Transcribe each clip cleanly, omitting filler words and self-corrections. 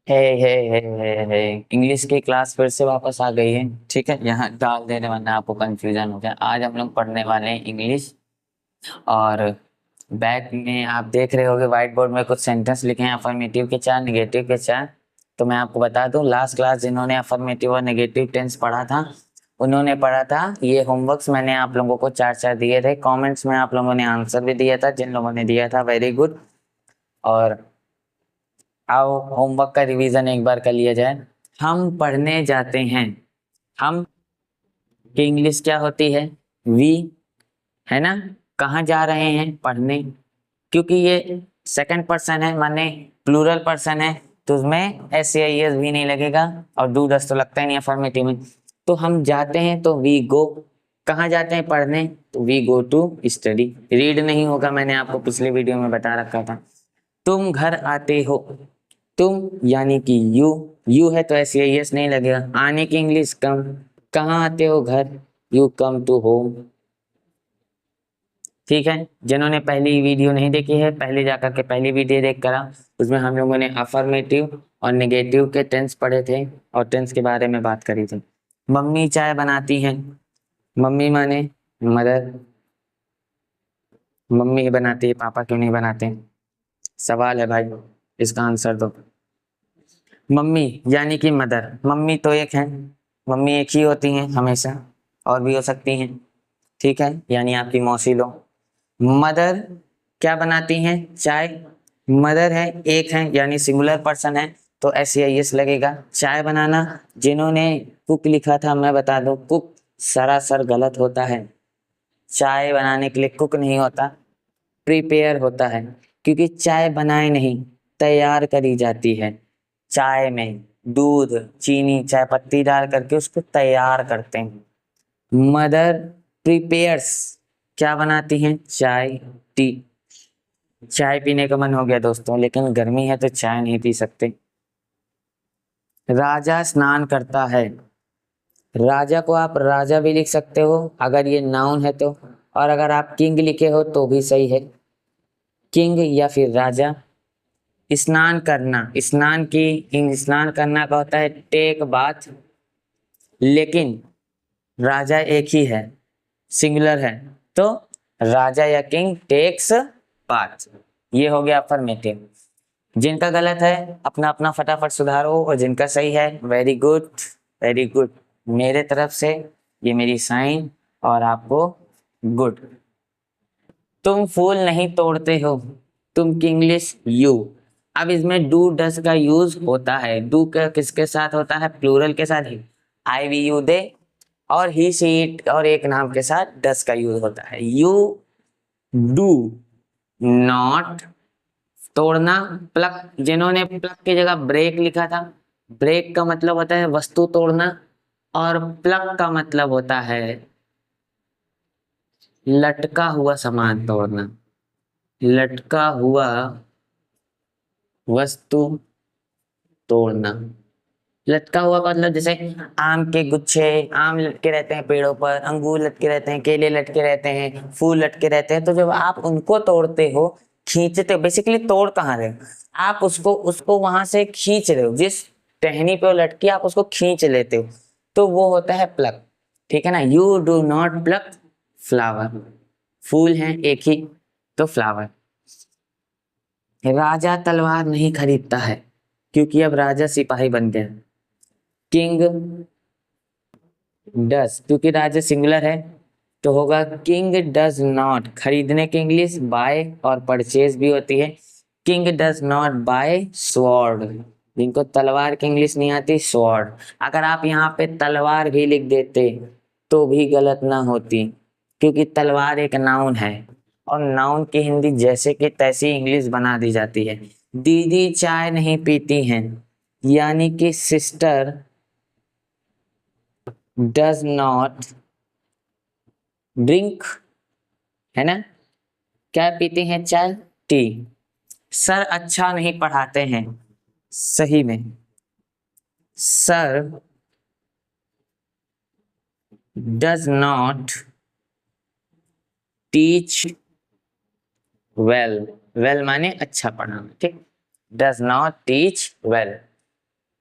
हे हे English की class फिर से वापस आ गई है। ठीक है, यहाँ डाल देने वरना आपको कंफ्यूजन हो जाए। आज हम लोग पढ़ने वाले हैं इंग्लिश। और बैक में आप देख रहे होगे व्हाइट बोर्ड में कुछ सेंटेंस लिखे हैं, अफर्मेटिव के चार, नेगेटिव के चार। तो मैं आपको बता दूं, लास्ट क्लास जिन्होंने अफर्मेटिव और नेगेटिव टेंस पढ़ा था उन्होंने पढ़ा था ये होमवर्क्स मैंने आप लोगों को चार चार दिए थे। कमेंट्स में आप लोगों ने आंसर भी दिया था, जिन लोगों ने दिया था वेरी गुड। और आओ होमवर्क का रिवीजन एक बार कर लिया जाए। हम पढ़ने जाते हैं। हम की इंग्लिश क्या होती है? वी, है ना। कहाँ जा रहे हैं? पढ़ने। क्योंकि ये सेकंड पर्सन है, माने प्लूरल पर्सन है, तो उसमें एस या एस भी नहीं लगेगा और डू डस तो लगता ही नहीं अफर्मेटिव में। तो हम जाते हैं तो वी गो। कहाँ जाते हैं? पढ़ने, तो we go to study. Read नहीं होगा, मैंने आपको पिछले वीडियो में बता रखा था। तुम घर आते हो। तुम यानी कि यू है तो एस या एस नहीं लगेगा। आने की इंग्लिश कम। कहाँ आते हो? घर। You come to home. ठीक है, जिन्होंने पहली वीडियो नहीं देखी है पहले जाकर के पहली वीडियो देख कर आओ। उसमें हम लोगों ने अफर्मेटिव और नेगेटिव के टेंस पढ़े थे और टेंस के बारे में बात करी थी। मम्मी चाय बनाती हैं। मम्मी माने मदर। मम्मी ही बनाती है, पापा क्यों नहीं बनाते? सवाल है भाई, इसका आंसर दो। मम्मी यानी कि मदर। मम्मी तो एक है, मम्मी एक ही होती हैं हमेशा, और भी हो सकती हैं। ठीक है, यानी आपकी मौसी लोग। मदर क्या बनाती हैं? चाय। मदर है, एक है, यानी सिंगुलर पर्सन है, तो एस या एस लगेगा। चाय बनाना, जिन्होंने कुक लिखा था मैं बता दूं, कुक सरासर गलत होता है। चाय बनाने के लिए कुक नहीं होता, प्रिपेयर होता है। क्योंकि चाय बनाए नहीं, तैयार करी जाती है। चाय में दूध, चीनी, चाय पत्ती डाल करके उसको तैयार करते हैं। मदर प्रिपेयर्स, क्या बनाती हैं? चाय, टी। चाय पीने का मन हो गया दोस्तों, लेकिन गर्मी है तो चाय नहीं पी सकते। राजा स्नान करता है। राजा को आप राजा भी लिख सकते हो अगर ये नाउन है तो, और अगर आप किंग लिखे हो तो भी सही है। किंग या फिर राजा। स्नान करना, स्नान करना का होता है टेक बाथ, लेकिन राजा एक ही है, सिंगुलर है, तो राजा या किंग टेक्स बाथ। ये हो गया अफर्मेटिव। जिनका गलत है अपना अपना फटाफट सुधारो, और जिनका सही है वेरी गुड, वेरी गुड। मेरे तरफ से ये मेरी साइन, और आपको गुड। तुम फूल नहीं तोड़ते हो। तुम की इंग्लिश यू। अब इसमें डू डस का यूज होता है। डू का किसके साथ होता है? प्लूरल के साथ ही, आई वी यू दे, और ही सी इट और एक नाम के साथ डस का यूज होता है। यू डू नॉट तोड़ना। प्लक, जिन्होंने प्लक की जगह ब्रेक लिखा था, ब्रेक का मतलब होता है वस्तु तोड़ना, और प्लक का मतलब होता है लटका हुआ सामान तोड़ना। लटका हुआ वस्तु तोड़ना। लटका हुआ का मतलब जैसे आम के गुच्छे, आम लटके रहते हैं पेड़ों पर, अंगूर लटके रहते हैं, केले लटके रहते हैं, फूल लटके रहते हैं। तो जब आप उनको तोड़ते हो, खींचते हो, बेसिकली तोड़ कहाँ रहे हो आप? उसको उसको वहां से खींच रहे हो, जिस टहनी पे वो लटकी आप उसको खींच लेते हो, तो वो होता है प्लक। ठीक है ना। You do not pluck flower. फूल है एक ही, तो फ्लावर। राजा तलवार नहीं खरीदता है, क्योंकि अब राजा सिपाही बन गया। किंग डस, क्योंकि राजा सिंगुलर है तो होगा किंग डज नॉट। खरीदने की इंग्लिश बाय और परचेज भी होती है। King does not buy sword. जिनको तलवार की इंग्लिश नहीं आती, स्वॉर्ड। अगर आप यहाँ पे तलवार भी लिख देते तो भी गलत ना होती, क्योंकि तलवार एक नाउन है, और नाउन की हिंदी जैसे कि तैसी इंग्लिश बना दी जाती है। दीदी चाय नहीं पीती हैं, यानी कि सिस्टर डज नॉट ड्रिंक, है ना। क्या पीती हैं? चाय, टी। सर अच्छा नहीं पढ़ाते हैं। सही में sir does not teach well. Well माने अच्छा पढ़ाना, ठीक। Does not teach well.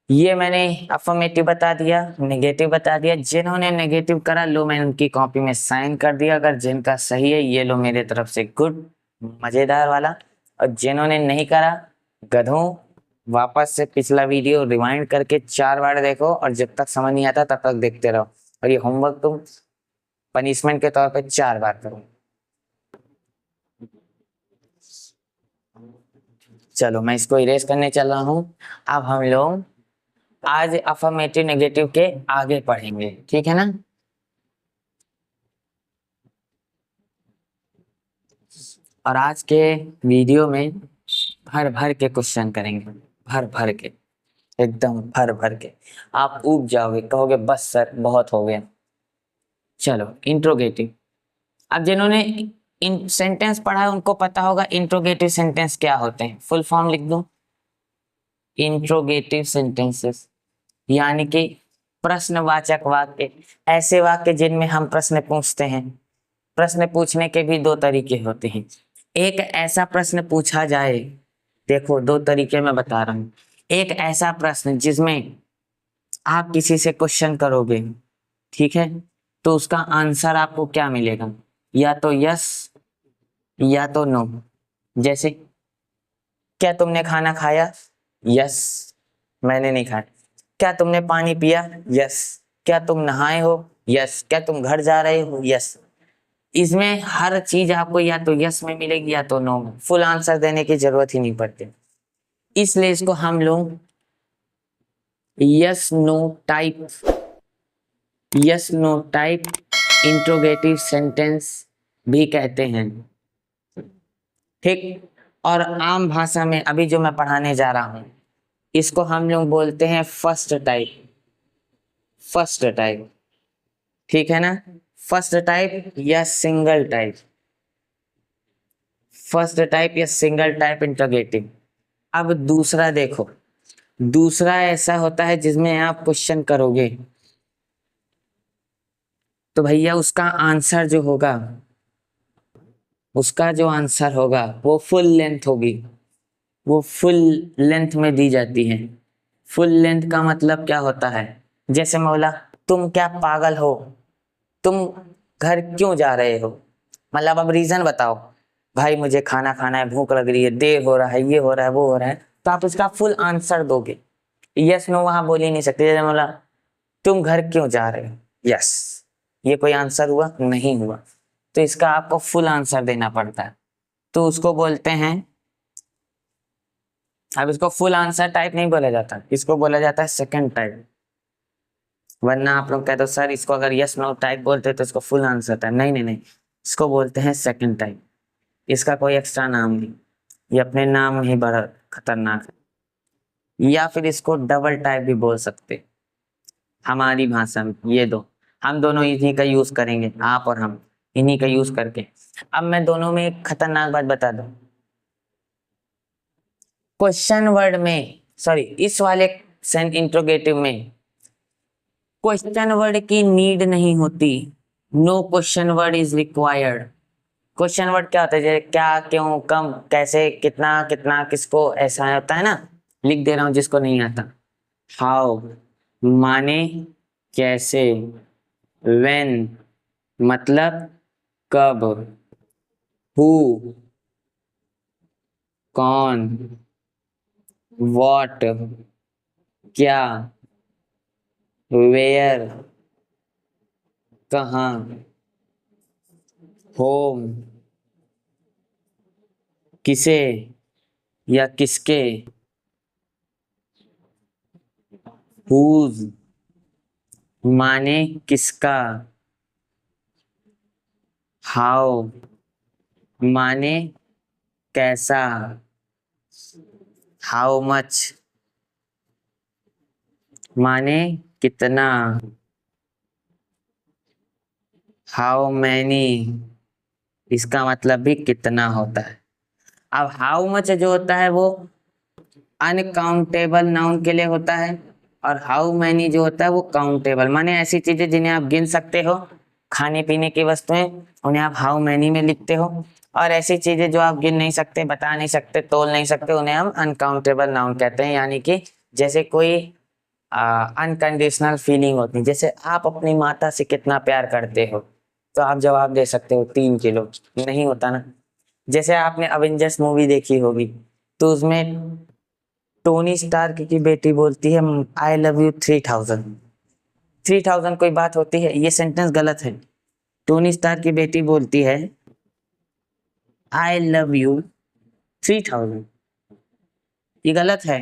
ये मैंने अफर्मेटिव बता दिया, नेगेटिव बता दिया। जिन्होंने नेगेटिव करा लो मैंने उनकी कॉपी में साइन कर दिया, अगर जिनका सही है ये लो मेरे तरफ से गुड, मजेदार वाला। और जिन्होंने नहीं करा गधों, वापस से पिछला वीडियो रिवाइंड करके 4 बार देखो, और जब तक समझ नहीं आता तब तक देखते रहो, और ये होमवर्क तुम पनिशमेंट के तौर पे 4 बार करो। चलो मैं इसको इरेज करने चल रहा हूँ। अब हम लोग आज अफर्मेटिव नेगेटिव के आगे पढ़ेंगे, ठीक है ना। और आज के वीडियो में भर भर के क्वेश्चन करेंगे, भर भर के, एकदम भर भर के। आप ऊब जाओगे, कहोगे बस सर बहुत हो गया। चलो इंट्रोगेटिव। अब जिन्होंने इन सेंटेंस पढ़ा है उनको पता होगा इंट्रोगेटिव सेंटेंस क्या होते हैं। फुल फॉर्म लिख दूं, इंट्रोगेटिव सेंटेंसेस यानी कि प्रश्नवाचक वाक्य, ऐसे वाक्य जिनमें हम प्रश्न पूछते हैं। प्रश्न पूछने के भी 2 तरीके होते हैं। एक ऐसा प्रश्न पूछा जाए, देखो 2 तरीके मैं बता रहा हूँ। एक ऐसा प्रश्न जिसमें आप किसी से क्वेश्चन करोगे, ठीक है, तो उसका आंसर आपको क्या मिलेगा, या तो यस या तो नो। जैसे क्या तुमने खाना खाया, यस मैंने नहीं खाया। क्या तुमने पानी पिया, यस। क्या तुम नहाए हो, यस। क्या तुम घर जा रहे हो, यस। इसमें हर चीज आपको या तो यस में मिलेगी या तो नो में, फुल आंसर देने की जरूरत ही नहीं पड़ती। इसलिए इसको हम लोग yes no type, yes no type interrogative sentence भी कहते हैं, ठीक। और आम भाषा में अभी जो मैं पढ़ाने जा रहा हूं इसको हम लोग बोलते हैं फर्स्ट टाइप, फर्स्ट टाइप, ठीक है ना। फर्स्ट टाइप या सिंगल टाइप, फर्स्ट टाइप या सिंगल टाइप इंट्रोगेटिव। अब दूसरा देखो, दूसरा ऐसा होता है जिसमें आप क्वेश्चन करोगे तो भैया उसका आंसर जो होगा, उसका जो आंसर होगा वो फुल लेंथ होगी, वो फुल लेंथ में दी जाती है। फुल लेंथ का मतलब क्या होता है, जैसे मैं बोला तुम क्या पागल हो, तुम घर क्यों जा रहे हो, मतलब अब रीजन बताओ, भाई मुझे खाना खाना है, भूख लग रही है, देर हो रहा है, ये हो रहा है, वो हो रहा है, तो आप उसका फुल आंसर दोगे। यस नो वहां बोल ही नहीं सकते। जैसे बोला तुम घर क्यों जा रहे हो, यस, ये कोई आंसर हुआ, नहीं हुआ, तो इसका आपको फुल आंसर देना पड़ता है, तो उसको बोलते हैं। अब इसको फुल आंसर टाइप नहीं बोला जाता, इसको बोला जाता है सेकंड टाइप। वरना आप लोग कहते हो सर इसको अगर यस नो टाइप बोलते तो इसको फुल आंसर टाइप, नहीं नहीं नहीं, इसको बोलते हैं सेकंड टाइप। इसका कोई एक्स्ट्रा नाम नहीं, ये अपने नाम में ही बड़ा खतरनाक है। या फिर इसको डबल टाइप भी बोल सकते हमारी भाषा में। ये दो, हम दोनों इन्हीं का यूज करेंगे, आप और हम इन्हीं का यूज करके। अब मैं दोनों में एक खतरनाक बात बता दूं, क्वेश्चन वर्ड में, सॉरी इस वाले सेंट इंट्रोगेटिव में क्वेश्चन वर्ड की नीड नहीं होती, no question word is required. Question word क्या होता है, जैसे क्या, क्यों, कम, कैसे, कितना, कितना, किसको, ऐसा होता है ना। लिख दे रहा हूं जिसको नहीं आता। हाउ माने कैसे, व्हेन मतलब कब, हु कौन, व्हाट क्या, वेयर कहाँ, होम किसे या किसके, हुज माने किसका, हाउ माने कैसा, हाउ मच माने कितना, हाउ मैनी इसका मतलब भी कितना होता है। अब हाउ मच जो होता है वो अनकाउंटेबल नाउन के लिए होता है, और हाउ मैनी जो होता है वो काउंटेबल, माने ऐसी चीजें जिन्हें आप गिन सकते हो, खाने पीने की वस्तुएं, उन्हें आप हाउ मैनी में लिखते हो। और ऐसी चीजें जो आप गिन नहीं सकते, बता नहीं सकते, तोल नहीं सकते, उन्हें हम अनकाउंटेबल नाउन कहते हैं। यानी कि जैसे कोई अनकंडीशनल फीलिंग होती है। जैसे आप अपनी माता से कितना प्यार करते हो, तो आप जवाब दे सकते हो 3 किलो। नहीं होता ना। जैसे आपने अवेंजर्स मूवी देखी होगी, तो उसमें टोनी स्टार्क की बेटी बोलती है आई लव यू 3000। 3000 कोई बात होती है? ये सेंटेंस गलत है। टोनी स्टार्क की बेटी बोलती है आई लव यू 3000। ये गलत है।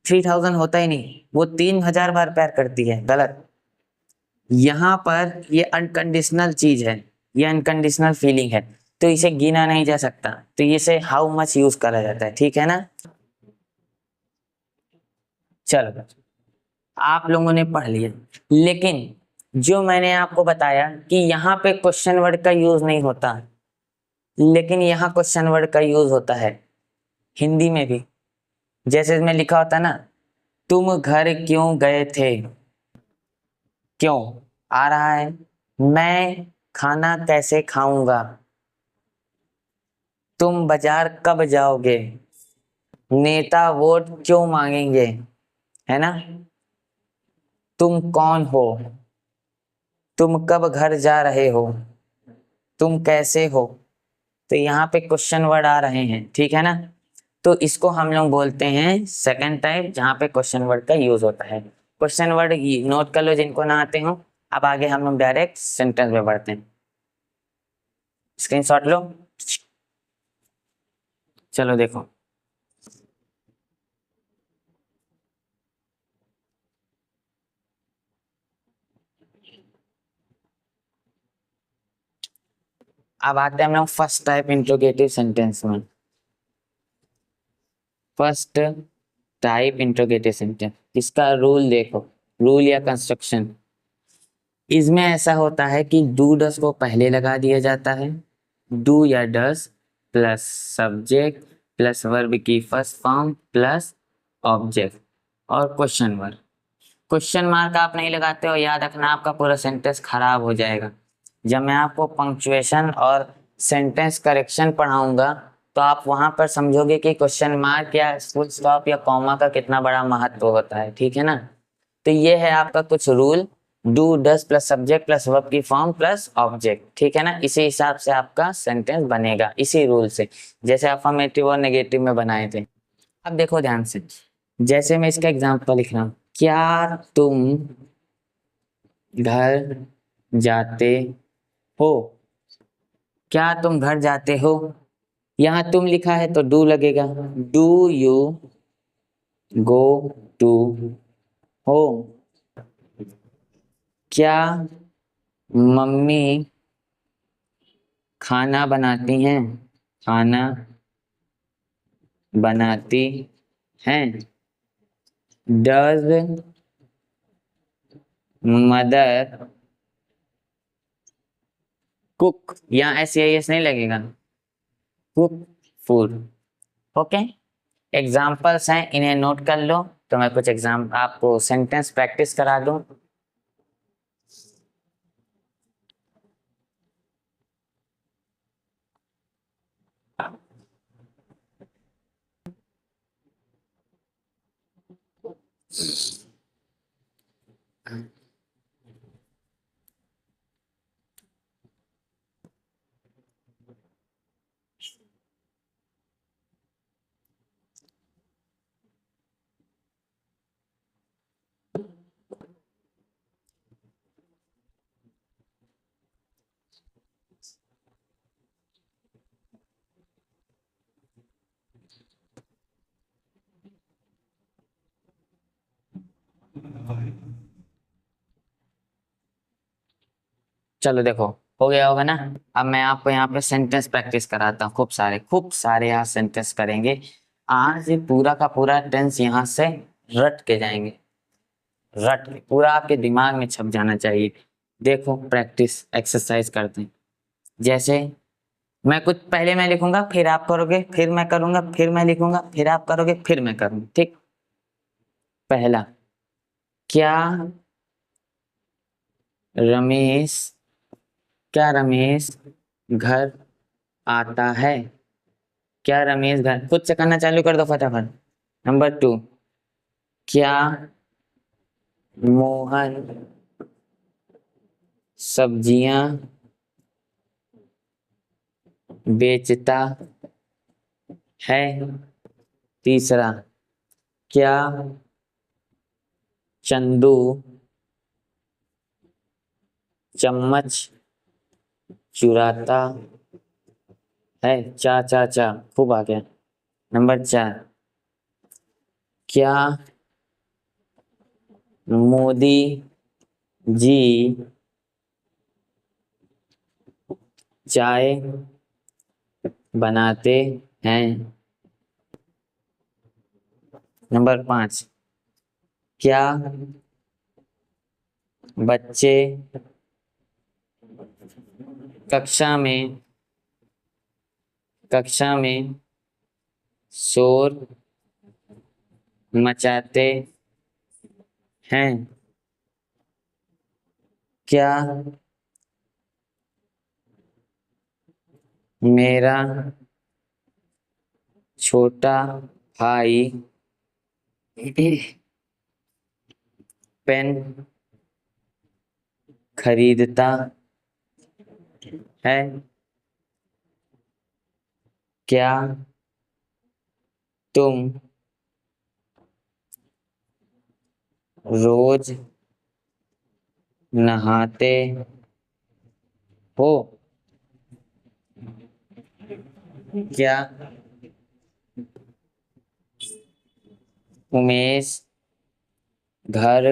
3000 होता ही नहीं, वो 3000 बार प्यार करती है। गलत। यहाँ पर ये अनकंडीशनल चीज है, ये अनकंडीशनल फीलिंग है, तो इसे गिना नहीं जा सकता। तो इसे हाउ मच यूज करा जाता है, ठीक है ना। चलो, आप लोगों ने पढ़ लिया, लेकिन जो मैंने आपको बताया कि यहाँ पे क्वेश्चन वर्ड का यूज नहीं होता, लेकिन यहाँ क्वेश्चन वर्ड का यूज होता है हिंदी में भी। जैसे इसमें लिखा होता है ना, तुम घर क्यों गए थे। क्यों आ रहा है? मैं खाना कैसे खाऊंगा। तुम बाजार कब जाओगे। नेता वोट क्यों मांगेंगे, है ना। तुम कौन हो। तुम कब घर जा रहे हो। तुम कैसे हो। तो यहाँ पे क्वेश्चन वर्ड आ रहे हैं, ठीक है ना। तो इसको हम लोग बोलते हैं सेकंड टाइप, जहाँ पे क्वेश्चन वर्ड का यूज होता है। क्वेश्चन वर्ड नोट कर लो जिनको ना आते हो। अब आगे हम लोग डायरेक्ट सेंटेंस में बढ़ते हैं। स्क्रीनशॉट लो। चलो देखो, अब आते हैं हम लोग फर्स्ट टाइप इंट्रोगेटिव सेंटेंस में। फर्स्ट टाइप इंट्रोगेटिव सेंटेंस, इसका रूल देखो, रूल या कंस्ट्रक्शन। इसमें ऐसा होता है कि डू डस को पहले लगा दिया जाता है। डू या डस प्लस सब्जेक्ट प्लस वर्ब की फर्स्ट फॉर्म प्लस ऑब्जेक्ट और क्वेश्चन वर्ड। क्वेश्चन मार्क आप नहीं लगाते हो, याद रखना आपका पूरा सेंटेंस खराब हो जाएगा। जब मैं आपको पंक्चुएशन और सेंटेंस करेक्शन पढ़ाऊंगा, तो आप वहां पर समझोगे कि क्वेश्चन मार्क या फुल स्टॉप या कॉमा का कितना बड़ा महत्व होता है, ठीक है ना। तो ये है आपका कुछ rule. Do does plus subject plus verb की फॉर्म प्लस ऑब्जेक्ट, ठीक है ना। इसी हिसाब से आपका सेंटेंस बनेगा, इसी रूल से, जैसे अफर्मेटिव और नेगेटिव में बनाए थे। अब देखो ध्यान से, जैसे मैं इसका एग्जांपल लिख रहा हूँ, क्या तुम घर जाते हो। क्या तुम घर जाते हो। यहाँ तुम लिखा है तो डू लगेगा। Do you go to home. क्या मम्मी खाना बनाती हैं। खाना बनाती हैं। Does mother cook. यहाँ एस एस नहीं लगेगा, कुक फूड। ओके, एग्जाम्पल्स हैं, इन्हें नोट कर लो। तो मैं कुछ एग्जाम आपको सेंटेंस प्रैक्टिस करा दूं। चलो देखो, हो गया होगा ना। अब मैं आपको यहाँ पे सेंटेंस प्रैक्टिस कराता हूँ। खूब सारे यहाँ सेंटेंस करेंगे। आज ये पूरा का पूरा टेंस यहाँ से रट के जाएंगे। रट के पूरा आपके दिमाग में छप जाना चाहिए। देखो, प्रैक्टिस एक्सरसाइज करते हैं। जैसे मैं कुछ पहले मैं लिखूंगा, फिर आप करोगे, फिर मैं करूंगा, फिर मैं लिखूंगा, फिर आप करोगे, फिर मैं करूंगा, ठीक। पहला, क्या रमेश क्या रमेश घर आता है। क्या रमेश घर, खुद से करना चालू कर दो फटाफट। नंबर 2, क्या मोहन सब्जियां बेचता है। तीसरा, क्या चंदू चम्मच चुराता है। चा चा चा खूब आ गया। नंबर 4, क्या मोदी जी चाय बनाते हैं। नंबर 5, क्या बच्चे कक्षा में शोर मचाते हैं। क्या मेरा छोटा भाई पेन खरीदता है। क्या तुम रोज नहाते हो? क्या उमेश घर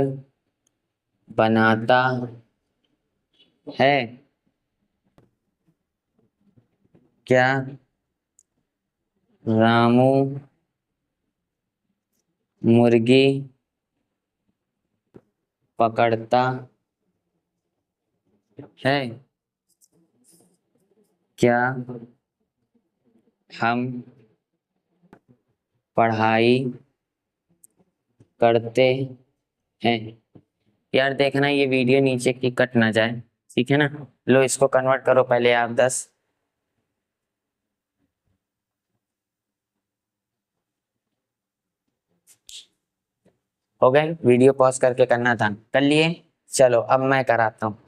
बनाता है? क्या रामू मुर्गी पकड़ता है? क्या हम पढ़ाई करते हैं? यार देखना ये वीडियो नीचे की कट ना जाए, ठीक है ना। लो इसको कन्वर्ट करो पहले आप 10। हो गए? वीडियो पॉज करके करना था, कर लिए? चलो अब मैं कराता हूँ।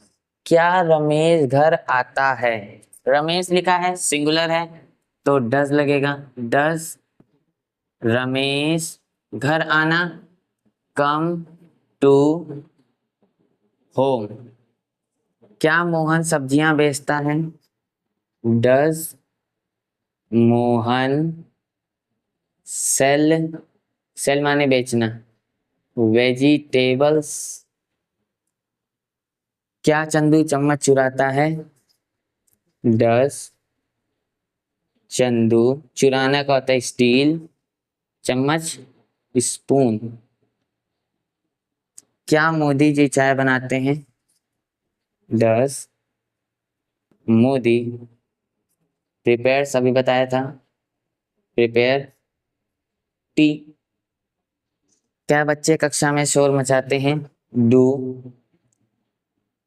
क्या रमेश घर आता है? रमेश लिखा है, सिंगुलर है, तो डज लगेगा। डज रमेश घर आना, कम टू होम। क्या मोहन सब्जियां बेचता है? डज मोहन सेल, सेल माने बेचना, वेजिटेबल्स। क्या चंदू चम्मच चुराता है? डज चंदू, चुराना का होता है स्टील, चम्मच स्पून। क्या मोदी जी चाय बनाते हैं? डज मोदी प्रिपेयर, अभी बताया था, प्रिपेयर टी। क्या बच्चे कक्षा में शोर मचाते हैं? डू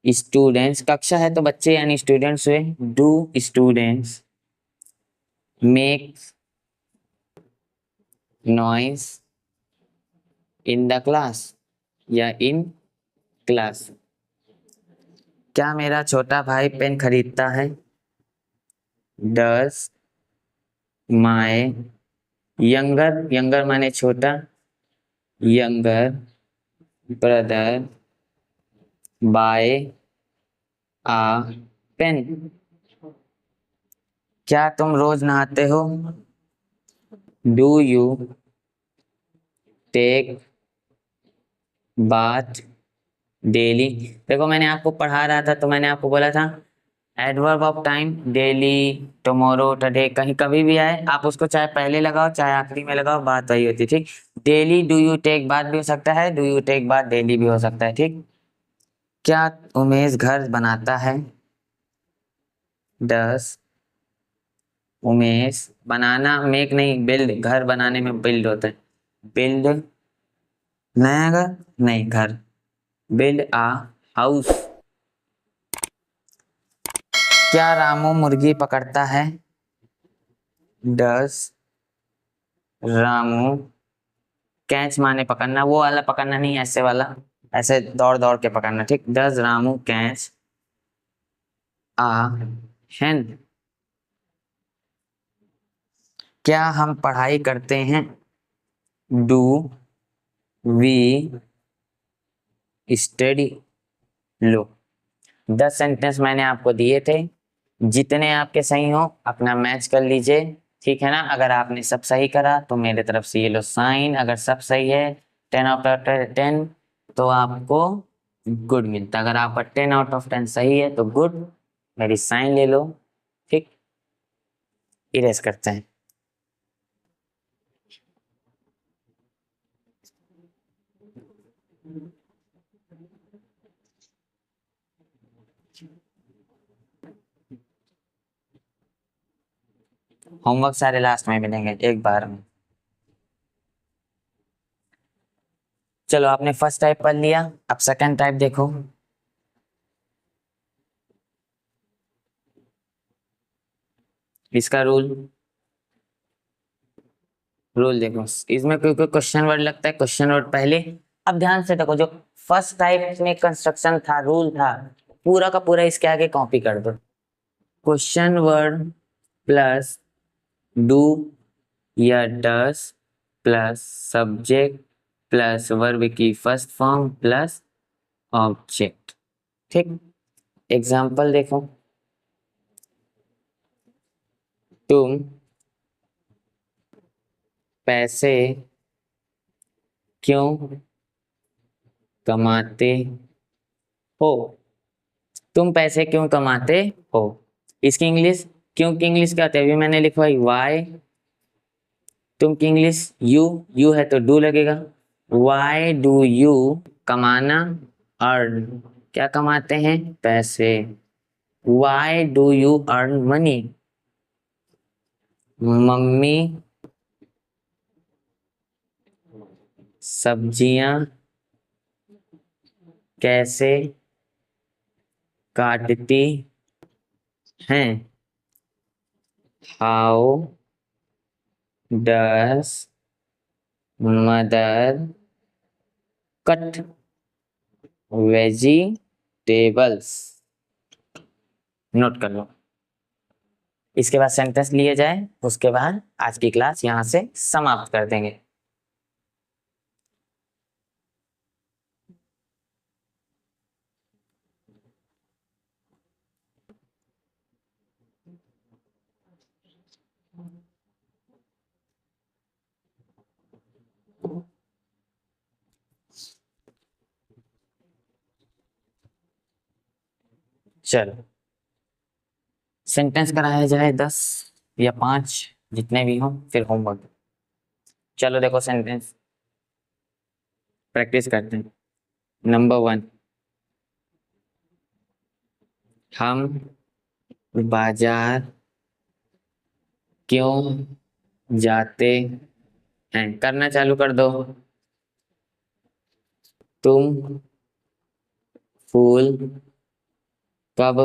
स्टूडेंट्स, कक्षा है तो बच्चे यानी स्टूडेंट्स हुए, do students make noise in the class या इन क्लास। क्या मेरा छोटा भाई पेन खरीदता है? डज माय यंगर, यंगर माने छोटा, younger brother buy a pen. क्या तुम रोज नहाते हो? Do you take bath daily. देखो मैंने आपको पढ़ा रहा था तो मैंने आपको बोला था adverb of time, daily, tomorrow, today, कहीं कभी भी आए आप उसको चाहे पहले लगाओ चाहे आखिरी में लगाओ, बात वही होती है, ठीक। Daily do you take bath भी हो सकता है, do you take bath daily भी हो सकता है, ठीक। क्या उमेश घर बनाता है? डस उमेश बनाना, मेक नहीं, बिल्ड, घर बनाने में बिल्ड होता है, बिल्ड नया घर नहीं, घर, बिल्ड आ हाउस। क्या रामू मुर्गी पकड़ता है? डस रामू कैच माने पकड़ना, वो वाला पकड़ना नहीं, ऐसे वाला, ऐसे दौड़ दौड़ के पकड़ना, ठीक। Does Ramu catch a hen? क्या हम पढ़ाई करते हैं? Do we study? लो, 10 सेंटेंस मैंने आपको दिए थे, जितने आपके सही हो अपना मैच कर लीजिए, ठीक है ना। अगर आपने सब सही करा तो मेरे तरफ से ये लो साइन, अगर सब सही है 10 आउट ऑफ 10 तो आपको गुड मिलता, अगर आपका 10 आउट ऑफ 10 सही है तो गुड, मेरी साइन ले लो, ठीक। इरेज करते हैं। होमवर्क सारे लास्ट में मिलेंगे एक बार में। चलो, आपने फर्स्ट टाइप पढ़ लिया, अब सेकंड टाइप देखो। इसका रूल देखो, इसमें कोई कोई क्वेश्चन वर्ड लगता है, क्वेश्चन वर्ड पहले। अब ध्यान से देखो, जो फर्स्ट टाइप में कंस्ट्रक्शन था, रूल था, पूरा का पूरा इसके आगे कॉपी कर दो। क्वेश्चन वर्ड प्लस डू या डस प्लस सब्जेक्ट प्लस वर्ब की फर्स्ट फॉर्म प्लस ऑब्जेक्ट, ठीक। एग्जाम्पल देखो, तुम पैसे क्यों कमाते हो? तुम पैसे क्यों कमाते हो? इसकी इंग्लिश, क्यों की इंग्लिश क्या होती है, अभी मैंने लिखवाई वाई। तुम की इंग्लिश यू है तो डू लगेगा। वाई डू यू, कमाना, अर्न, क्या कमाते हैं? पैसे। Why do you earn money? Mummy सब्जियां कैसे काटती हैं? How does mother cut vegetables? Note कर लो। इसके बाद सेंटेंस लिए जाए, उसके बाद आज की क्लास यहाँ से समाप्त कर देंगे। चलो, सेंटेंस कराया जाए 10 या 5, जितने भी हो, फिर होमवर्क। चलो देखो, सेंटेंस प्रैक्टिस करते हैं। नंबर 1, हम बाजार क्यों जाते हैं? करना चालू कर दो। तुम फूल कब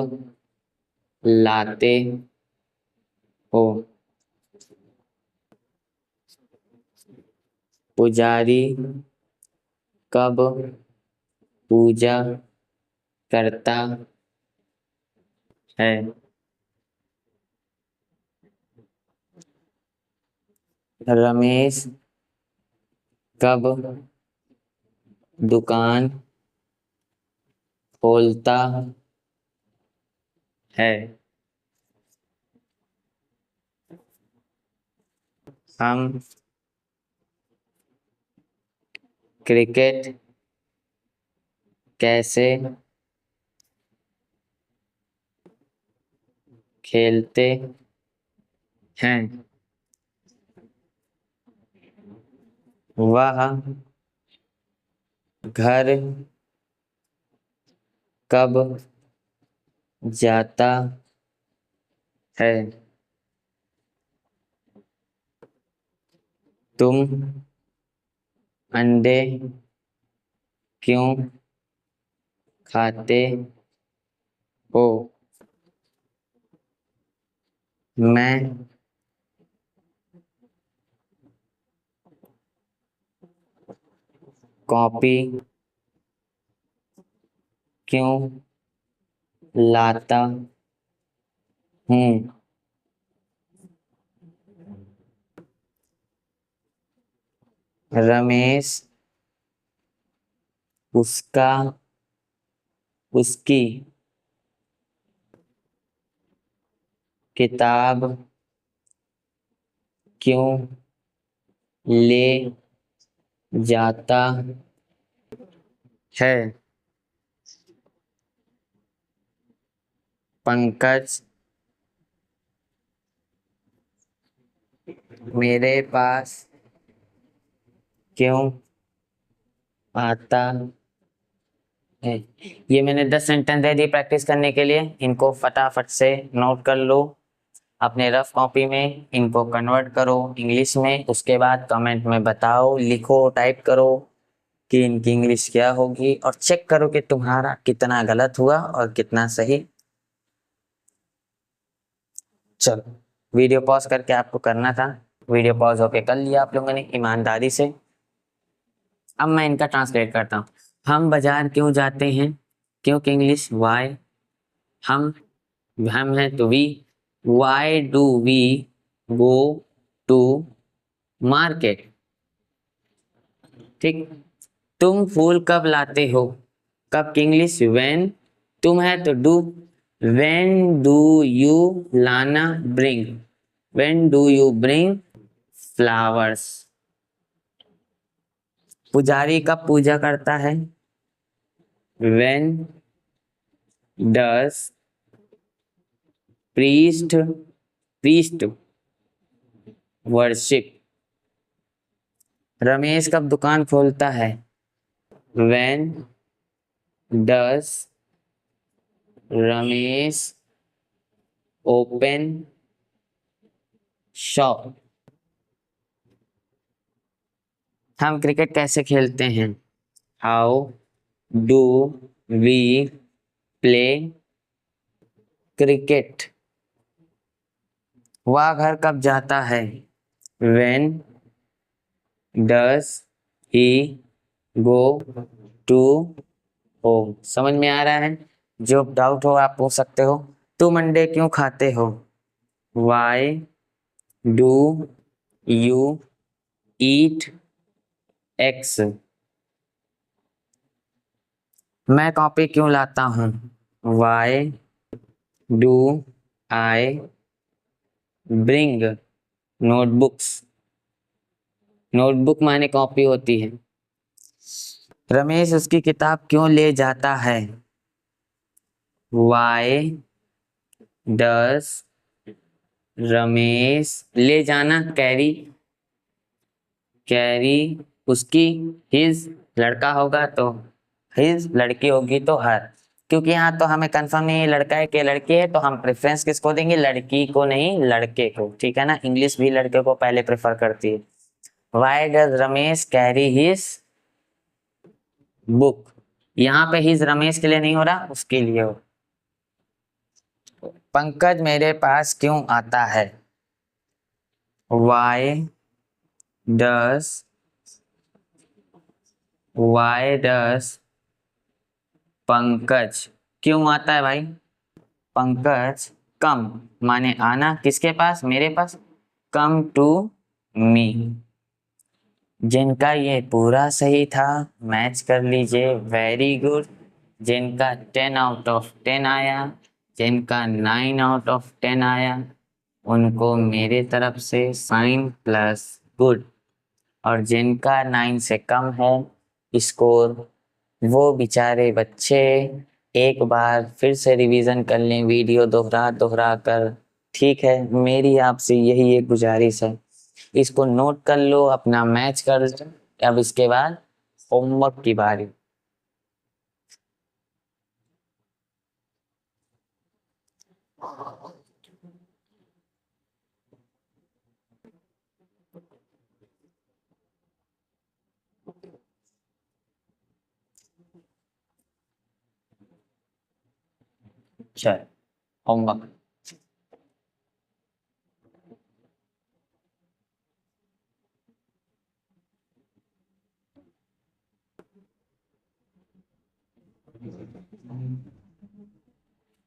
लाते हो? पुजारी कब पूजा करता है? रमेश कब दुकान खोलता है? हम क्रिकेट कैसे खेलते हैं? वह घर कब जाता है? तुम अंडे क्यों खाते हो? मैं कॉपी क्यों लाता हूँ। रमेश उसका उसकी किताब क्यों ले जाता है। पंकज मेरे पास क्यों आता है। ये मैंने 10 सेंटेंस दे दिए प्रैक्टिस करने के लिए, इनको फटाफट से नोट कर लो अपने रफ कॉपी में, इनको कन्वर्ट करो इंग्लिश में, उसके बाद कमेंट में बताओ, लिखो, टाइप करो कि इनकी इंग्लिश क्या होगी, और चेक करो कि तुम्हारा कितना गलत हुआ और कितना सही। चलो, वीडियो पॉज करके आपको करना था, वीडियो पॉज होके कर लिया आप लोगों ने ईमानदारी से। अब मैं इनका ट्रांसलेट करता हूँ। हम बाजार क्यों जाते हैं, क्योंकि इंग्लिश वाई, हम हैं तो we, why do we go to market. ठीक। तुम फूल कब लाते हो, कब की इंग्लिश व्हेन, तुम है तो डू, व्हेन डू यू लाना bring, when do you bring flowers. पुजारी कब पूजा करता है, when does priest priest worship. रमेश कब दुकान खोलता है, when does Ramesh open shop. हम क्रिकेट कैसे खेलते हैं, how do we play cricket. वह घर कब जाता है, when does he go to home. समझ में आ रहा है। जो डाउट हो आप पूछ सकते हो। तुम अंडे क्यों खाते हो, why do you eat eggs. मैं कॉपी क्यों लाता हूँ, why do I bring notebooks. Notebook माने कॉपी होती है। रमेश उसकी किताब क्यों ले जाता है, वाई डस रमेश ले जाना कैरी, कैरी उसकी, हिज लड़का होगा तो हिज, लड़की होगी तो हर। क्योंकि यहाँ तो हमें कंफर्म नहीं है लड़का है कि लड़की है, तो हम प्रेफरेंस किसको देंगे, लड़की को नहीं लड़के को। ठीक है ना, इंग्लिश भी लड़के को पहले प्रेफर करती है। Why does Ramesh carry his book. यहाँ पे हिज रमेश के लिए नहीं हो रहा, उसके लिए हो। पंकज मेरे पास क्यों आता है, वाई डस पंकज क्यों आता है भाई, पंकज कम माने आना, किसके पास, मेरे पास, कम टू मी। जिनका ये पूरा सही था मैच कर लीजिए, वेरी गुड। जिनका 10 आउट ऑफ 10 आया, जिनका 9 आउट ऑफ 10 आया, उनको मेरे तरफ से साइन प्लस गुड। और जिनका 9 से कम है स्कोर, वो बेचारे बच्चे एक बार फिर से रिवीजन कर लें वीडियो दोहरा दोहरा कर। ठीक है, मेरी आपसे यही एक गुजारिश है, इसको नोट कर लो, अपना मैच कर लो। अब इसके बाद होमवर्क की बारी। चल, होमवर्क।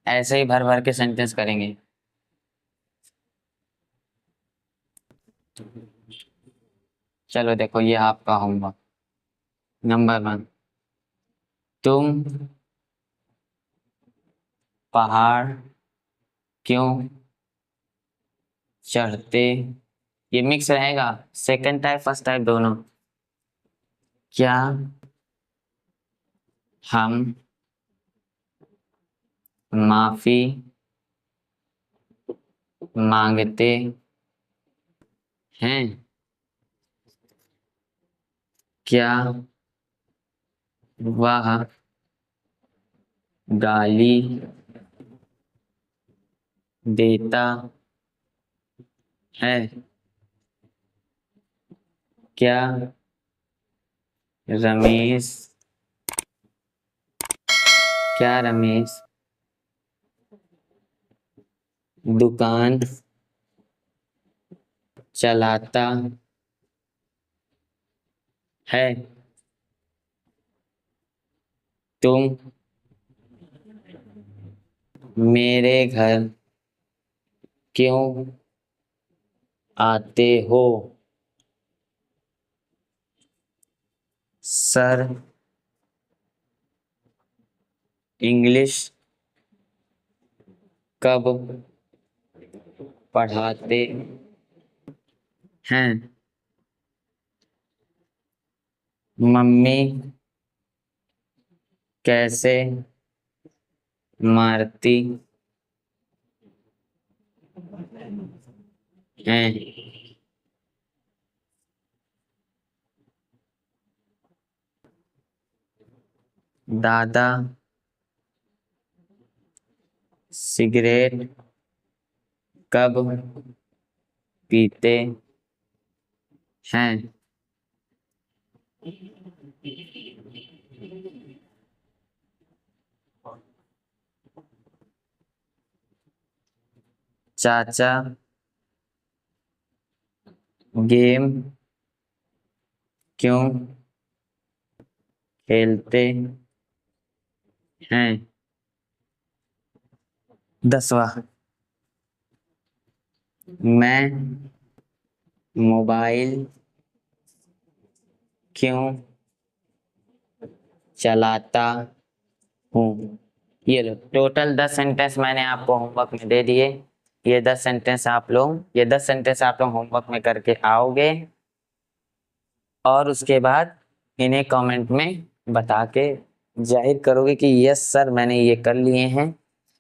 ऐसे ही भर भर के सेंटेंस करेंगे। चलो देखो, ये आपका होमवर्क। नंबर 1, तुम पहाड़ क्यों चढ़ते, ये मिक्स रहेगा, सेकंड टाइप फर्स्ट टाइप दोनों। क्या हम माफी मांगते हैं? क्या वह गाली देता है? क्या रमेश क्या रमेश दुकान चलाता है? तुम मेरे घर क्यों आते हो? सर इंग्लिश कब पढ़ाते हैं? मम्मी कैसे मारती हैं? दादा सिगरेट कब पीते हैं? चाचा गेम क्यों खेलते हैं? 10वां, मैं मोबाइल क्यों चलाता हूँ? ये लो, टोटल 10 सेंटेंस मैंने आपको होमवर्क में दे दिए। ये 10 सेंटेंस आप लोग होमवर्क में करके आओगे और उसके बाद इन्हें कमेंट में बता के जाहिर करोगे कि यस सर मैंने ये कर लिए हैं।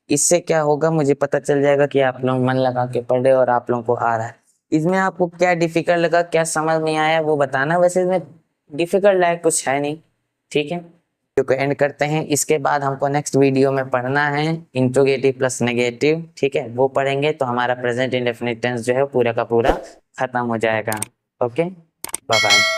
इससे क्या होगा, मुझे पता चल जाएगा कि आप लोग मन लगा के पढ़ रहे हो और आप लोगों को आ रहा है। इसमें आपको क्या डिफिकल्ट लगा, क्या समझ नहीं आया वो बताना। वैसे इसमें डिफिकल्ट लायक कुछ है नहीं, ठीक है। वीडियो को एंड करते हैं। इसके बाद हमको नेक्स्ट वीडियो में पढ़ना है इंट्रोगेटिव प्लस नेगेटिव, ठीक है, वो पढ़ेंगे तो हमारा प्रेजेंट इंडेफिनिट टेंस जो है पूरा का पूरा खत्म हो जाएगा। Okay, bye bye.